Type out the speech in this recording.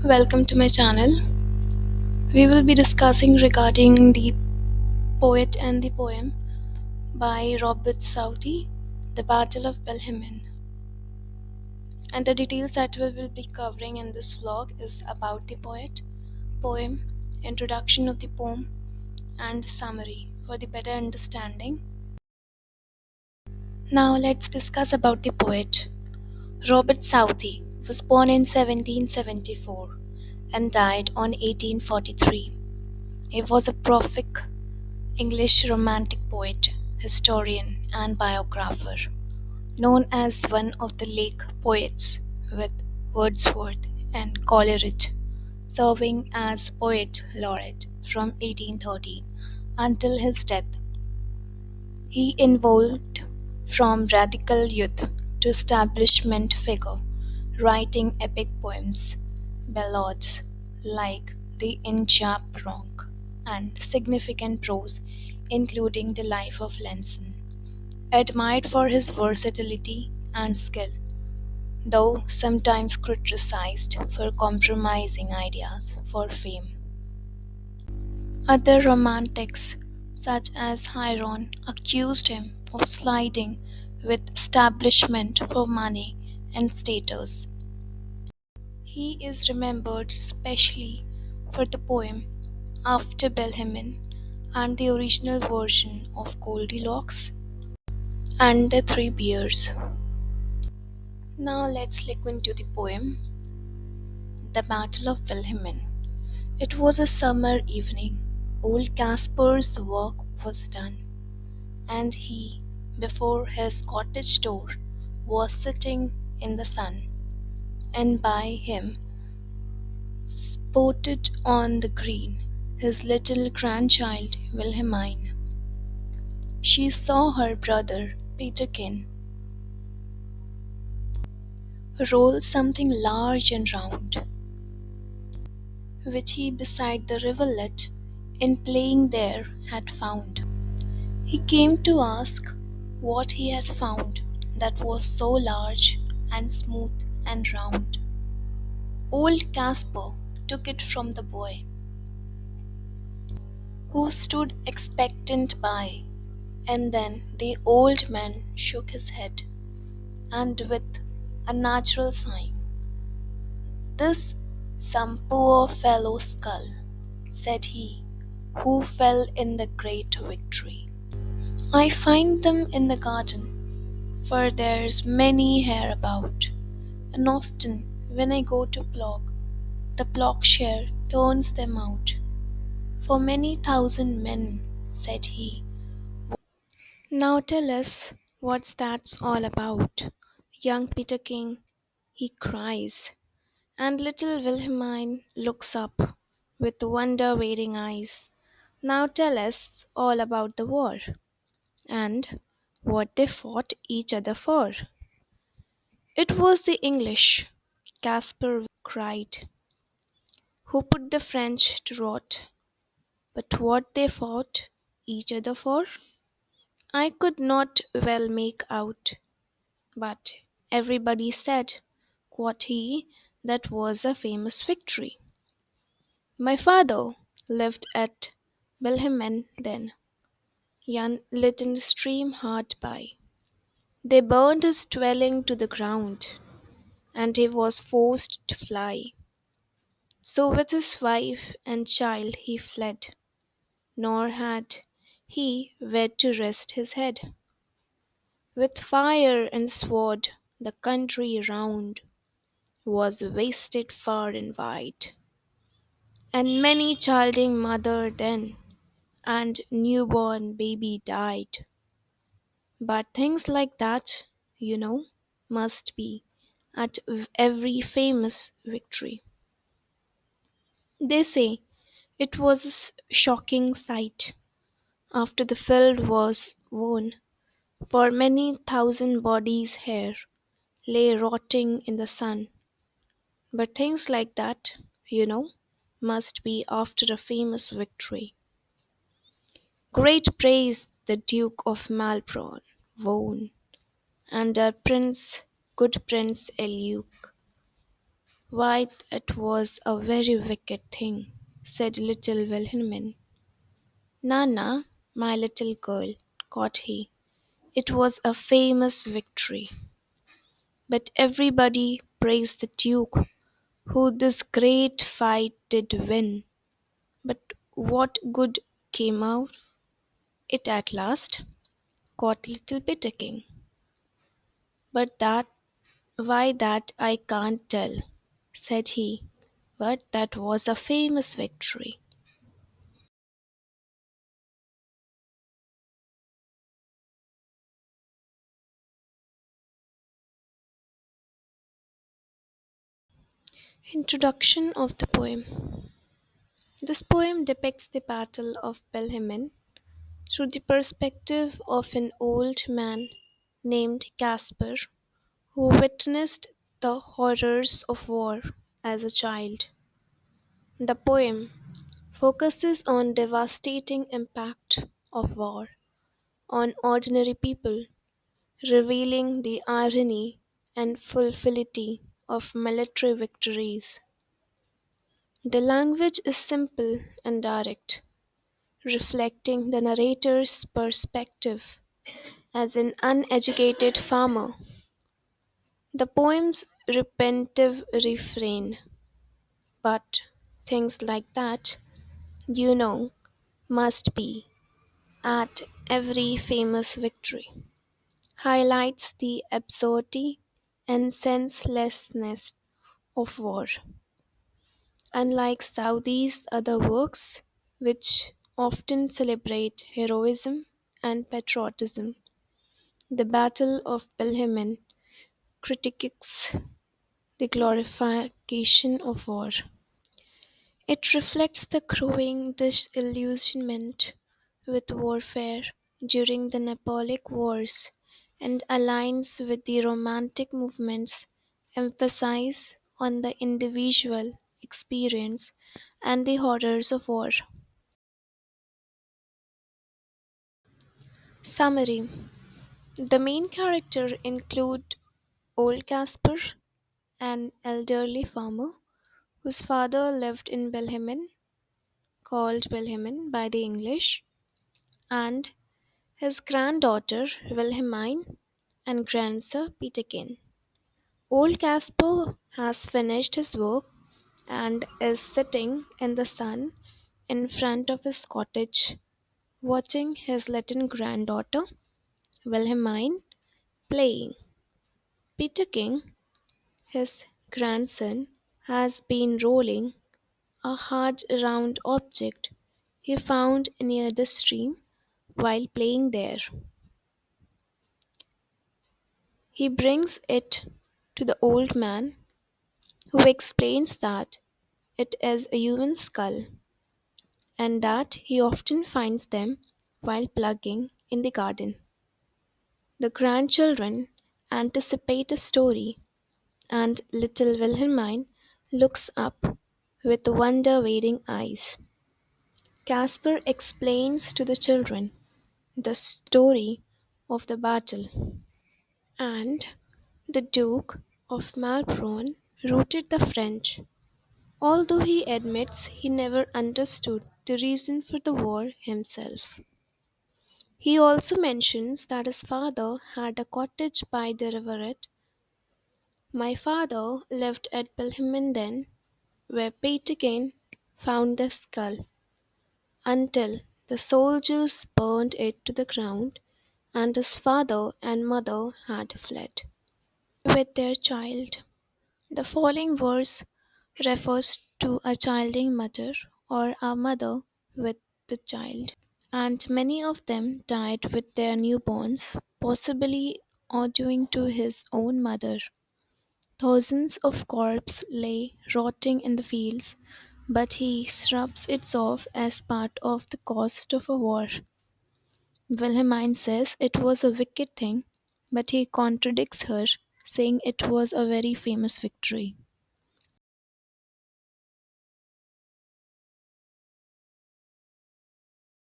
Welcome to my channel. We will be discussing regarding the poet and the poem by Robert Southey, The Battle of Blenheim. And the details that we will be covering in this vlog is about the poem, introduction of the poem, and summary for the better understanding. Now let's discuss about the poet. Robert Southey was born in 1774 and died on 1843. He was a prolific English Romantic poet, historian, and biographer, known as one of the Lake Poets with Wordsworth and Coleridge, serving as Poet Laureate from 1813 until his death. He evolved from radical youth to establishment figure, writing epic poems, ballads like the Injap and significant prose, including the Life of Lenson, admired for his versatility and skill, though sometimes criticized for compromising ideas for fame. Other romantics, such as Hieron, accused him of sliding with establishment for money and status. He is remembered specially for the poem After Blenheim and the original version of Goldilocks and the Three Bears. Now let's look into the poem The Battle of Blenheim. It was a summer evening. Old Kasper's work was done, and he, before his cottage door, was sitting in the sun, and by him, spotted on the green, his little grandchild Wilhelmine. She saw her brother Peterkin roll something large and round, which he beside the rivulet, in playing there, had found. He came to ask what he had found that was so large and smooth and round. Old Kasper took it from the boy, who stood expectant by, and then the old man shook his head, and with a natural sign, "This some poor fellow's skull," said he, "who fell in the great victory. I find them in the garden, for there's many here about, and often when I go to plough, the ploughshare turns them out. For many thousand men," said he. "Now tell us what's that's all about, young Peterkin," he cries, and little Wilhelmine looks up with wonder-waiting eyes. "Now tell us all about the war, and what they fought each other for." "It was the English," Kasper cried, "who put the French to rout. But what they fought each other for, I could not well make out. But everybody said," quoth he, "that was a famous victory. My father lived at Blenheim then, yon little stream hard by. They burned his dwelling to the ground, and he was forced to fly. So with his wife and child he fled, nor had he where to rest his head. With fire and sword the country round was wasted far and wide, and many childing mother then and newborn baby died. But things like that, must be at every famous victory. They say it was a shocking sight after the field was won, for many thousand bodies here lay rotting in the sun. But things like that, must be after a famous victory. Great praise the Duke of Malbron won, and our Prince, good Prince Eliuk, Why, it was a very wicked thing, said little Wilhelmine. Nana, my little girl, caught he. It was a famous victory. But everybody praised the Duke, who this great fight did win. But what good came out of it at last? Caught little Peterkin. But that, why that I can't tell, said he. But that was a famous victory. Introduction of the poem. This poem depicts the Battle of Blenheim through the perspective of an old man named Kasper who witnessed the horrors of war as a child. The poem focuses on devastating impact of war on ordinary people, revealing the irony and futility of military victories. The language is simple and direct, reflecting the narrator's perspective as an uneducated farmer. The poem's repetitive refrain, but things like that, you know, must be at every famous victory, highlights the absurdity and senselessness of war. Unlike Southey's other works, which often celebrate heroism and patriotism, the Battle of Blenheim critiques the glorification of war. It reflects the growing disillusionment with warfare during the Napoleonic Wars and aligns with the Romantic movement's emphasis on the individual experience and the horrors of war. Summary. The main character include old Casper, an elderly farmer whose father lived in Belhemen, called Wilhelmine by the English, and his granddaughter Wilhelmine and grandson Peterkin. Old Casper has finished his work and is sitting in the sun in front of his cottage, watching his little granddaughter Wilhelmine playing. Peterkin, his grandson, has been rolling a hard round object he found near the stream while playing there. He brings it to the old man, who explains that it is a human skull and that he often finds them while plugging in the garden. The grandchildren anticipate a story, and little Wilhelmine looks up with wonder waiting eyes. Casper explains to the children the story of the battle, and the Duke of Malbronn routed the French, although he admits he never understood the reason for the war himself. He also mentions that his father had a cottage by the rivulet. My father lived at Belhaminden, where Peterkin found the skull, until the soldiers burned it to the ground and his father and mother had fled with their child. The following verse refers to a childing mother or a mother with the child, and many of them died with their newborns, possibly owing to his own mother. Thousands of corpses lay rotting in the fields, but he shrugs it off as part of the cost of a war. Wilhelmine says it was a wicked thing, but he contradicts her, saying it was a very famous victory.